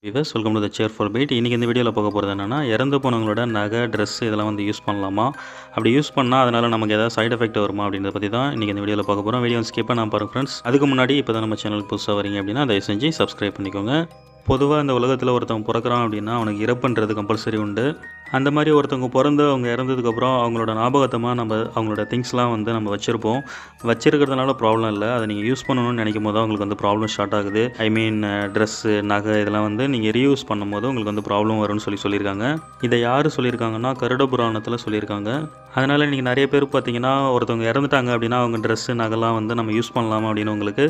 Viewers welcome to the share for bite. இன்றைக்கி இந்த வீடியோவில் பார்க்க போகிறது என்னென்னா, இறந்து போனவங்களோட நகை, ட்ரெஸ் இதெல்லாம் வந்து யூஸ் பண்ணலாமா? அப்படி யூஸ் பண்ணால் அதனால் நமக்கு ஏதாவது சைட் எஃபெக்ட் வருமா அப்படின்றத பற்றி தான் இன்றைக்கி இந்த வீடியோவில் பார்க்க போகிறோம். வீடியோ ஸ்கிப் பண்ணாமல் பாருங்கள் ஃப்ரெண்ட்ஸ். அதுக்கு முன்னாடி இப்போ தான் நம்ம சேனலுக்கு புதுசாக வரீங்க அப்படின்னா தயவு செஞ்சு சப்ஸ்கிரைப் பண்ணிக்கோங்க. பொதுவாக இந்த உலகத்தில் ஒருத்தவங்க பிறக்கிறான் அப்படின்னா அவனுக்கு இறப்புன்றது கம்பல்சரி உண்டு. அந்த மாதிரி ஒருத்தவங்க பிறந்து அவங்க இறந்ததுக்கப்புறம் அவங்களோட ஞாபகத்தமாக அவங்களோட திங்ஸ்லாம் வந்து நம்ம வச்சுருப்போம். வச்சுருக்கிறதுனால ப்ராப்ளம் இல்லை. அதை நீங்கள் யூஸ் பண்ணணும்னு நினைக்கும் போது அவங்களுக்கு வந்து ப்ராப்ளம் ஸ்டார்ட் ஆகுது. ஐ மீன் ட்ரெஸ்ஸு, நகை இதெல்லாம் வந்து நீங்கள் ரீயூஸ் பண்ணும்போது உங்களுக்கு வந்து ப்ராப்ளம் வரும்னு சொல்லியிருக்காங்க. இதை யார் சொல்லியிருக்காங்கன்னா, கருட புராணத்தில் சொல்லியிருக்காங்க. அதனால் இன்றைக்கி நிறைய பேர் பார்த்தீங்கன்னா, ஒருத்தவங்க இறந்துட்டாங்க அப்படின்னா அவங்க ட்ரெஸ்ஸு, நகைலாம் வந்து நம்ம யூஸ் பண்ணலாமா அப்படின்னு உங்களுக்கு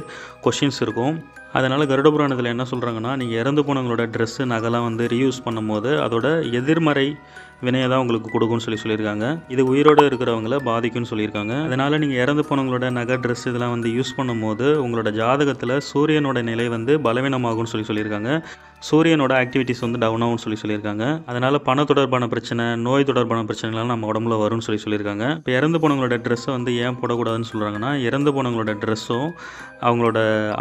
கொஷின்ஸ் இருக்கும். அதனால் கருட புராணத்தில் என்ன சொல்கிறாங்கன்னா, நீங்கள் இறந்து போனவங்களோட ட்ரெஸ்ஸு, நகைலாம் வந்து ரீயூஸ் பண்ணும்போது அதோட எதிர்மறை வினையை தான் உங்களுக்கு கொடுக்கும்னு சொல்லியிருக்காங்க. இது உயிரோடு இருக்கிறவங்கள பாதிக்கும்னு சொல்லியிருக்காங்க. அதனால் நீங்கள் இறந்து போனவங்களோட நகை, ட்ரெஸ் இதெல்லாம் வந்து யூஸ் பண்ணும்போது உங்களோட ஜாதகத்தில் சூரியனோட நிலை வந்து பலவீனமாகும்னு சொல்லியிருக்காங்க. சூரியனோட ஆக்டிவிட்டிஸ் வந்து டவுன் ஆகும்னு சொல்லியிருக்காங்க. அதனால் பண தொடர்பான பிரச்சனை, நோய் தொடர்பான பிரச்சனைலாம் நம்ம உடம்புல வரும்னு சொல்லியிருக்காங்க. இப்போ இறந்து போனவங்களோட ட்ரெஸ்ஸை வந்து ஏன் போடக்கூடாதுன்னு சொல்கிறாங்கன்னா, இறந்து போனவங்களோட ட்ரெஸ்ஸும் அவங்களோட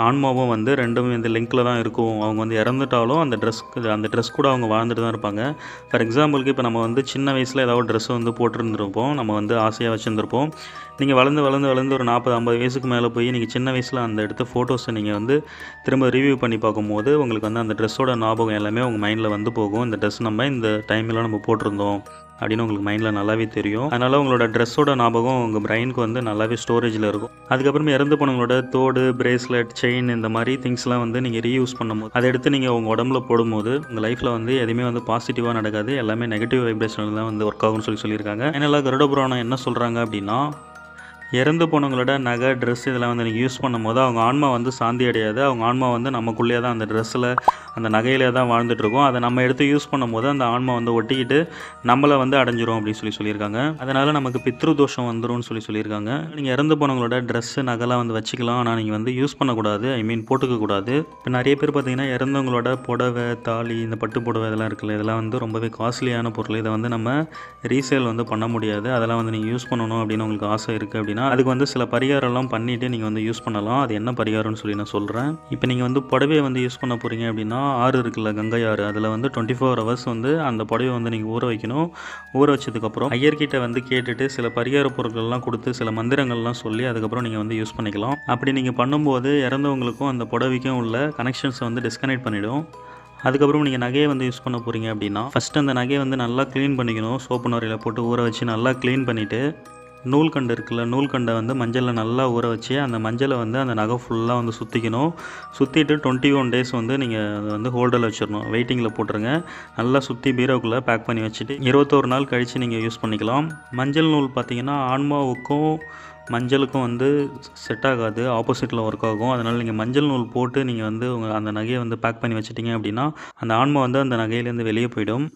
ஆன்மாவும் வந்து ரெண்டுமே வந்து லிங்கில் தான் இருக்கும். அவங்க வந்து இறந்துட்டாலும் அந்த ட்ரெஸ் கூட அவங்க வாழ்ந்துட்டு தான் இருப்பாங்க. ஃபார் எக்ஸாம்பிளுக்கு இப்போ நம்ம வந்து சின்ன வயசில் ஏதாவது ட்ரெஸ்ஸை வந்து போட்டிருந்துருப்போம். நம்ம வந்து ஆசையாக வச்சுருந்துருப்போம். நீங்கள் வளர்ந்து ஒரு 40-50 வயசுக்கு மேலே போய் நீங்கள் சின்ன வயசில் அந்த எடுத்த ஃபோட்டோஸை நீங்கள் வந்து திரும்ப ரிவ்யூ பண்ணி பார்க்கும்போது உங்களுக்கு வந்து அந்த ட்ரெஸ்ஸோட ஞாபகம் எல்லாமே உங்கள் மைண்டில் வந்து போகும். இந்த ட்ரெஸ் நம்ம இந்த டைமில் நம்ம போட்டிருந்தோம் அப்படின்னு உங்களுக்கு மைண்டில் நல்லாவே தெரியும். அதனால் உங்களோட ட்ரெஸ்ஸோட ஞாபகம் உங்கள் பிரெயினுக்கு வந்து நல்லாவே ஸ்டோரேஜில் இருக்கும். அதுக்கப்புறமே இறந்து போனவங்களோட தோடு, பிரேஸ்லெட், செயின் இந்த மாதிரி திங்ஸ்லாம் வந்து நீங்கள் ரீயூஸ் பண்ணும்போது அதை எடுத்து நீங்கள் உங்கள் உடம்புல போடும்போது உங்கள் லைஃப்பில் வந்து எதுவுமே வந்து பாசிட்டிவாக நடக்காது. எல்லாமே நெகட்டிவ் வைப்ரேஷனில் தான் வந்து ஒர்க் ஆகும்னு சொல்லியிருக்காங்க. ஏன்னா கருட புராணம் என்ன சொல்கிறாங்க அப்படின்னா, இறந்து போனவங்களோட நகை, ட்ரெஸ் இதெல்லாம் வந்து நீங்கள் யூஸ் பண்ணும்போது அவங்க ஆன்மா வந்து சாந்தி அடையாது. அவங்க ஆன்மா வந்து நமக்குள்ளேயே தான் அந்த ட்ரெஸ்ஸில், அந்த நகையிலே தான் வாழ்ந்துட்டுருக்கோம். அதை நம்ம எடுத்து யூஸ் பண்ணும்போது அந்த ஆன்மா வந்து ஒட்டிக்கிட்டு நம்மளை வந்து அடைஞ்சிரும் அப்படின்னு சொல்லியிருக்காங்க. அதனால் நமக்கு பித்ரு தோஷம் வந்துரும்னு சொல்லியிருக்காங்க. நீங்கள் இறந்து போனவங்களோட ட்ரெஸ்ஸு, நகைலாம் வந்து வச்சுக்கலாம். ஆனால் நீங்கள் வந்து யூஸ் பண்ணக்கூடாது. ஐ மீன் போட்டுக்கக்கூடாது. இப்போ நிறைய பேர் பார்த்தீங்கன்னா இறந்தவங்களோட புடவை, தாலி, இந்த பட்டு புடவை இதெல்லாம் இருக்குல்ல, இதெல்லாம் வந்து ரொம்பவே காஸ்ட்லியான பொருள். இதை வந்து நம்ம ரீசேல் வந்து பண்ண முடியாது. அதெல்லாம் வந்து நீங்கள் யூஸ் பண்ணணும் அப்படின்னு உங்களுக்கு ஆசை இருக்குது அப்படின்னா அதுக்கு வந்து சில பரிகாரம்லாம் பண்ணிவிட்டு நீங்கள் வந்து யூஸ் பண்ணலாம். அது என்ன பரிகாரம்னு சொல்லி நான் சொல்கிறேன். இப்போ நீங்கள் வந்து புடவையை வந்து யூஸ் பண்ண போகிறீங்க அப்படின்னா, ஆறு இருக்குல்ல, கங்கை ஆறு, அதில் வந்து 24 ஹவர்ஸ் வந்து அந்த புடவையை வந்து நீங்கள் ஊற வைக்கணும். ஊற வச்சதுக்கப்புறம் ஐயர்கிட்ட வந்து கேட்டுட்டு சில பரிகார பொருட்கள்லாம் கொடுத்து சில மந்திரங்கள்லாம் சொல்லி அதுக்கப்புறம் நீங்கள் வந்து யூஸ் பண்ணிக்கலாம். அப்படி நீங்கள் பண்ணும்போது இறந்தவங்களுக்கும் அந்த புடவைக்கும் உள்ள கனெக்ஷன்ஸை வந்து டிஸ்கனெக்ட் பண்ணிவிடும். அதுக்கப்புறம் நீங்கள் நகையை வந்து யூஸ் பண்ண போகிறீங்க அப்படின்னா ஃபஸ்ட்டு அந்த நகையை வந்து நல்லா க்ளீன் பண்ணிக்கணும். சோப்பு நுரையில் போட்டு ஊற வச்சு நல்லா க்ளீன் பண்ணிவிட்டு நூல்கண்டு இருக்குல்ல, நூல்கண்டை வந்து மஞ்சளில் நல்லா ஊற வச்சு அந்த மஞ்சளை வந்து அந்த நகை ஃபுல்லாக வந்து சுற்றிக்கணும். சுற்றிட்டு 21 டேஸ் வந்து நீங்கள் அதை வந்து ஹோல்டரில் வச்சிடணும். வெயிட்டிங்கில் போட்டுருங்க. நல்லா சுற்றி பீரோக்குள்ளே பேக் பண்ணி வச்சுட்டு 21 நாள் கழித்து நீங்கள் யூஸ் பண்ணிக்கலாம். மஞ்சள் நூல் பார்த்திங்கன்னா ஆன்மாவுக்கும் மஞ்சளுக்கும் வந்து செட் ஆகாது, ஆப்போசிட்டில் ஒர்க் ஆகும். அதனால் நீங்கள் மஞ்சள் நூல் போட்டு நீங்கள் வந்து அந்த நகையை வந்து பேக் பண்ணி வச்சிட்டிங்க அப்படின்னா அந்த ஆன்மா வந்து அந்த நகையிலேருந்து வெளியே போயிடும்.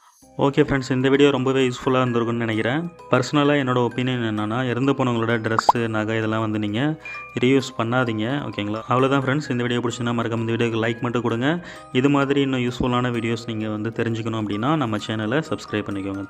ஓகே ஃப்ரெண்ட்ஸ், இந்த வீடியோ ரொம்பவே யூஸ்ஃபுல்லாக இருந்திருக்குன்னு நினைக்கிறேன். பர்சனலாக என்னோடய ஒப்பீனியன் என்னென்னா, இறந்து போனவங்களோட ட்ரெஸ்ஸு, நகை இதெல்லாம் வந்து நீங்கள் ரீயூஸ் பண்ணாதீங்க. ஓகேங்களா? அவ்வளோதான் ஃப்ரெண்ட்ஸ். இந்த வீடியோ பிடிச்சிருந்தா மறக்காம இந்த வீடியோக்கு லைக் மட்டும் கொடுங்க. இது மாதிரி இன்னும் யூஸ்ஃபுல்லான வீடியோஸ் நீங்கள் வந்து தெரிஞ்சுக்கணும் அப்படின்னா நம்ம சேனலை சப்ஸ்கிரைப் பண்ணிக்கோங்க.